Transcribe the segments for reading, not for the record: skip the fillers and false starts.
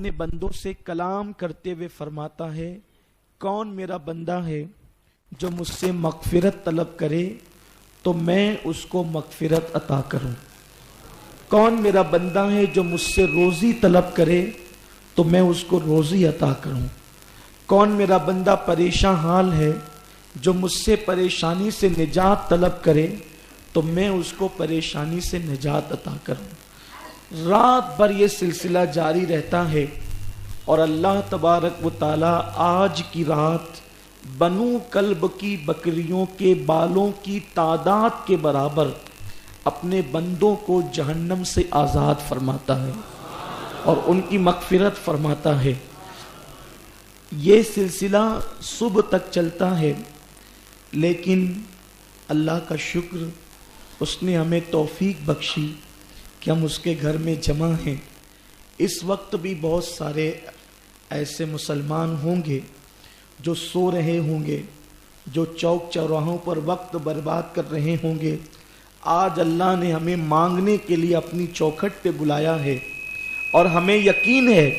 اپنے بندوں سے کلام کرتے ہوئے فرماتا ہے، کون میرا بندہ ہے جو مجھ سے مغفرت طلب کرے تو میں اس کو مغفرت عطا کروں، کون میرا بندہ ہے جو مجھ سے روزی طلب کرے تو میں اس کو روزی عطا کروں، کون میرا بندہ پریشان حال ہے جو مجھ سے پریشانی سے نجات طلب کرے تو میں اس کو پریشانی سے نجات عطا کروں۔ رات بھر یہ سلسلہ جاری رہتا ہے اور اللہ تبارک و تعالی آج کی رات بنو کلب کی بکریوں کے بالوں کی تعداد کے برابر اپنے بندوں کو جہنم سے آزاد فرماتا ہے اور ان کی مغفرت فرماتا ہے۔ یہ سلسلہ صبح تک چلتا ہے، لیکن اللہ کا شکر اس نے ہمیں توفیق بخشی کہ ہم اس کے گھر میں جمع ہیں۔ اس وقت بھی بہت سارے ایسے مسلمان ہوں گے جو سو رہے ہوں گے، جو چوک چوراہوں پر وقت برباد کر رہے ہوں گے۔ آج اللہ نے ہمیں مانگنے کے لیے اپنی چوکھٹ پہ بلایا ہے اور ہمیں یقین ہے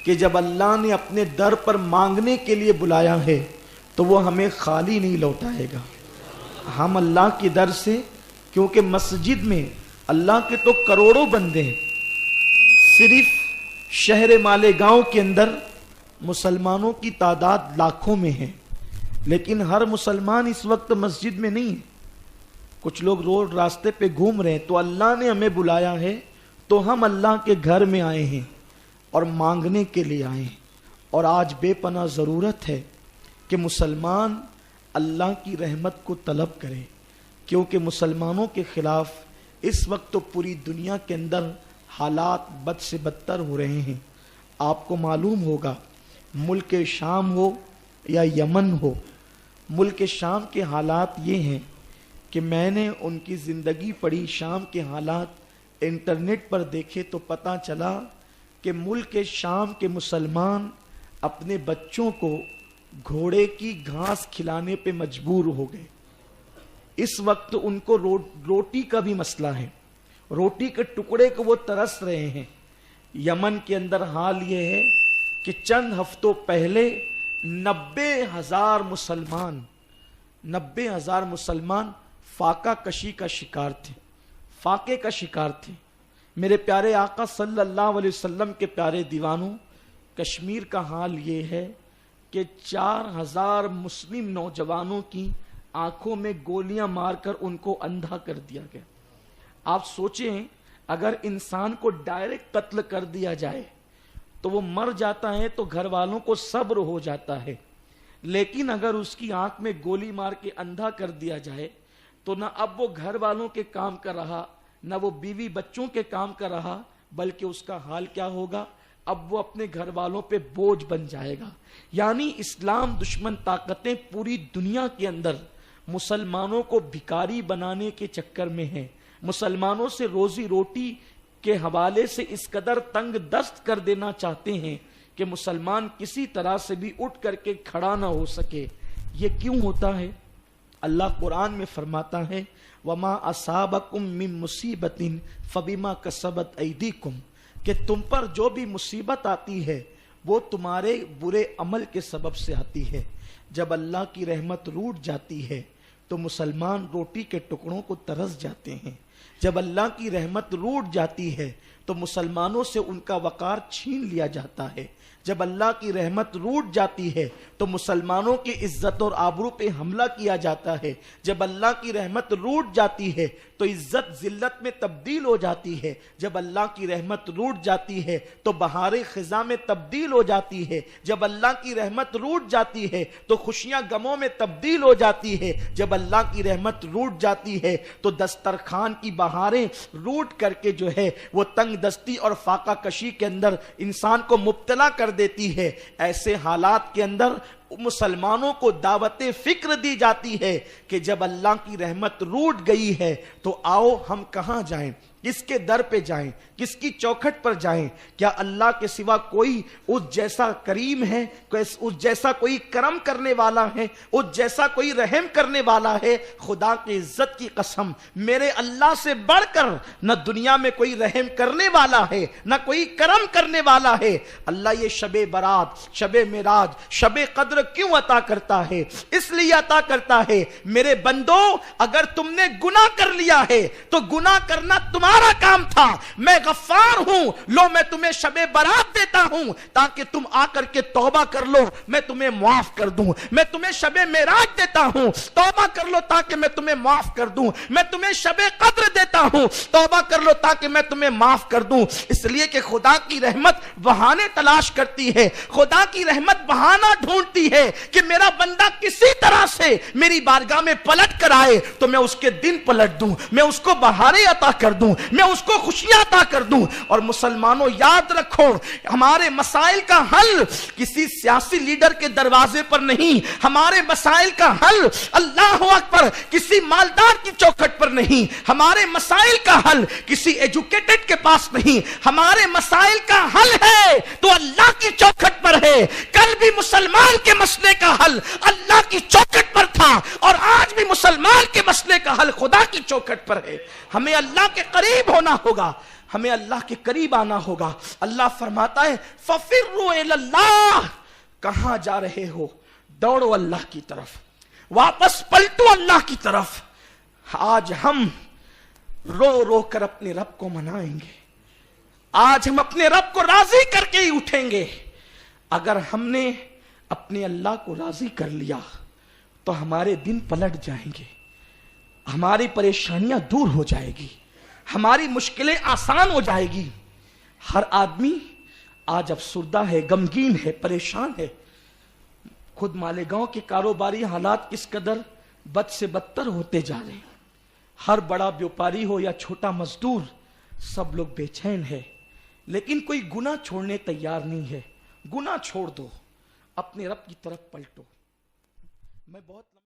کہ جب اللہ نے اپنے در پر مانگنے کے لیے بلایا ہے تو وہ ہمیں خالی نہیں لوٹائے گا۔ ہم اللہ کے در سے، کیونکہ مسجد میں اللہ کے تو کروڑوں بندے ہیں، صرف شہر مالیگاؤں کے اندر مسلمانوں کی تعداد لاکھوں میں ہے، لیکن ہر مسلمان اس وقت مسجد میں نہیں ہے، کچھ لوگ روڈ راستے پہ گھوم رہے ہیں۔ تو اللہ نے ہمیں بلایا ہے تو ہم اللہ کے گھر میں آئے ہیں اور مانگنے کے لیے آئے ہیں، اور آج بے پناہ ضرورت ہے کہ مسلمان اللہ کی رحمت کو طلب کرے، کیونکہ مسلمانوں کے خلاف اس وقت تو پوری دنیا کے اندر حالات بد سے بدتر ہو رہے ہیں۔ آپ کو معلوم ہوگا، ملک شام ہو یا یمن ہو، ملک شام کے حالات یہ ہیں کہ میں نے ان کی زندگی پڑھی، شام کے حالات انٹرنیٹ پر دیکھے تو پتہ چلا کہ ملک شام کے مسلمان اپنے بچوں کو گھوڑے کی گھاس کھلانے پہ مجبور ہو گئے۔ اس وقت ان کو روٹی کا بھی مسئلہ ہے، روٹی کے ٹکڑے کو وہ ترس رہے ہیں۔ یمن کے اندر حال یہ ہے کہ چند ہفتوں پہلے 90,000 مسلمان فاقہ کشی کا شکار تھے، فاقے کا شکار تھے۔ میرے پیارے آقا صلی اللہ علیہ وسلم کے پیارے دیوانوں، کشمیر کا حال یہ ہے کہ 4,000 مسلم نوجوانوں کی آنکھوں میں گولیاں مار کر ان کو اندھا کر دیا گیا۔ آپ سوچیں، اگر انسان کو ڈائریکٹ قتل کر دیا جائے تو وہ مر جاتا ہے تو گھر والوں کو صبر ہو جاتا ہے، لیکن اگر اس کی آنکھ میں گولی مار کے اندھا کر دیا جائے تو نہ اب وہ گھر والوں کے کام کر رہا، نہ وہ بیوی بچوں کے کام کر رہا، بلکہ اس کا حال کیا ہوگا؟ اب وہ اپنے گھر والوں پہ بوجھ بن جائے گا۔ یعنی اسلام دشمن طاقتیں پوری دنیا کے اندر مسلمانوں کو بھکاری بنانے کے چکر میں ہیں، مسلمانوں سے روزی روٹی کے حوالے سے اس قدر تنگ دست کر دینا چاہتے ہیں کہ مسلمان کسی طرح سے بھی اٹھ کر کے کھڑا نہ ہو سکے۔ یہ کیوں ہوتا ہے؟ اللہ قرآن میں فرماتا ہے، وَمَا أَصَابَكُم مِّن مُّصِيبَةٍ فَبِمَا كَسَبَتْ أَيْدِيكُمْ، کہ تم پر جو بھی مصیبت آتی ہے وہ تمہارے برے عمل کے سبب سے آتی ہے۔ جب اللہ کی رحمت روٹ جاتی ہے تو مسلمان روٹی کے ٹکڑوں کو ترس جاتے ہیں، جب اللہ کی رحمت روٹ جاتی ہے تو مسلمانوں سے ان کا وقار چھین لیا جاتا ہے، جب اللہ کی رحمت روٹ جاتی ہے تو مسلمانوں کی عزت اور آبرو پہ حملہ کیا جاتا ہے، جب اللہ کی رحمت روٹ جاتی ہے تو عزت ذلت میں تبدیل ہو جاتی ہے، جب اللہ کی رحمت روٹ جاتی ہے تو بہار خزاں میں تبدیل ہو جاتی ہے، جب اللہ کی رحمت روٹ جاتی ہے تو خوشیاں غموں میں تبدیل ہو جاتی ہے، جب اللہ کی رحمت روٹ جاتی ہے تو دسترخوان کی بہاریں روٹ کر کے جو ہے وہ تنگ دستی اور فاقہ کشی کے اندر انسان کو مبتلا کر دیتی ہے۔ ایسے حالات کے اندر مسلمانوں کو دعوت فکر دی جاتی ہے کہ جب اللہ کی رحمت روٹ گئی ہے تو آؤ ہم کہاں جائیں؟ کس کے در پہ جائیں, کس کی چوکھٹ پر جائیں؟ کیا اللہ کے سوا کوئی اس جیسا کریم ہے, اس جیسا کوئی کرم کرنے والا ہے, اس جیسا کوئی رحم کرنے والا ہے؟ خدا کی عزت کی قسم, میرے اللہ سے بڑھ کر نہ دنیا میں کوئی رحم کرنے والا ہے, نہ کوئی کرم کرنے والا ہے. اللہ یہ شب برات, شب معراج, شب قدر کیوں عطا کرتا ہے؟ اس لیے عطا کرتا ہے میرے بندو, اگر تم نے گناہ کر لیا ہے تو گناہ کرنا تمہارا کام تھا. میں غفار ہوں, لو میں تمہیں شب برات دیتا ہوں تاکہ تم آ کر کے توبہ کر لو, میں تمہیں معاف کر دوں. میں تمہیں شب معراج دیتا ہوں, توبہ کر لو تاکہ میں تمہیں معاف کر دوں. میں تمہیں شب قدر دیتا ہوں, توبہ کر لو تاکہ میں تمہیں معاف کر دوں. اس لیے کہ خدا کی رحمت بہانے تلاش کرتی ہے, خدا کی رحمت بہانہ ڈھونڈتی ہے کہ میرا بندہ کسی طرح سے میری بارگاہ میں پلٹ کر آئے تو میں اس کے دن پلٹ دوں, میں اس کو بہاریں عطا کر دوں, میں اس کو خوشیاں عطا کر دوں. اور مسلمانوں یاد رکھو, ہمارے مسائل کا حل کسی سیاسی لیڈر کے دروازے پر نہیں, ہمارے مسائل کا حل اللہ اکبر کسی مالدار کی چوکھٹ پر نہیں, ہمارے مسائل کا حل کسی ایجوکیٹڈ کے پاس نہیں, ہمارے مسائل کا حل ہے تو اللہ کی چوکھٹ پر ہے. کل بھی مسلمان کے مسئلے کا حل اللہ کی چوکھٹ پر تھا اور آج بھی مسلمان کے مسئلے کا حل خدا کی چوکھٹ پر ہے. ہمیں اللہ کے قریب ہونا ہوگا, ہمیں اللہ کے قریب آنا ہوگا. اللہ فرماتا ہے فَفِرُّوا إِلَى اللَّهِ, کہاں جا رہے ہو؟ دوڑو اللہ کی طرف, واپس پلٹو اللہ کی طرف. آج ہم رو رو کر اپنے رب کو منائیں گے, آج ہم اپنے رب کو راضی کر کے ہی اٹھیں گے. اگر ہم نے اپنے اللہ کو راضی کر لیا تو ہمارے دن پلٹ جائیں گے, ہماری پریشانیاں دور ہو جائے گی, ہماری مشکلیں آسان ہو جائے گی. ہر آدمی آج افسردہ ہے, غمگین ہے, پریشان ہے. خود مالیگاؤں کے کاروباری حالات کس قدر بد سے بدتر ہوتے جا رہے ہیں. ہر بڑا بیوپاری ہو یا چھوٹا مزدور, سب لوگ بے چین ہے, لیکن کوئی گناہ چھوڑنے تیار نہیں ہے. گناہ چھوڑ دو, اپنے رب کی طرف پلٹو. میں بہت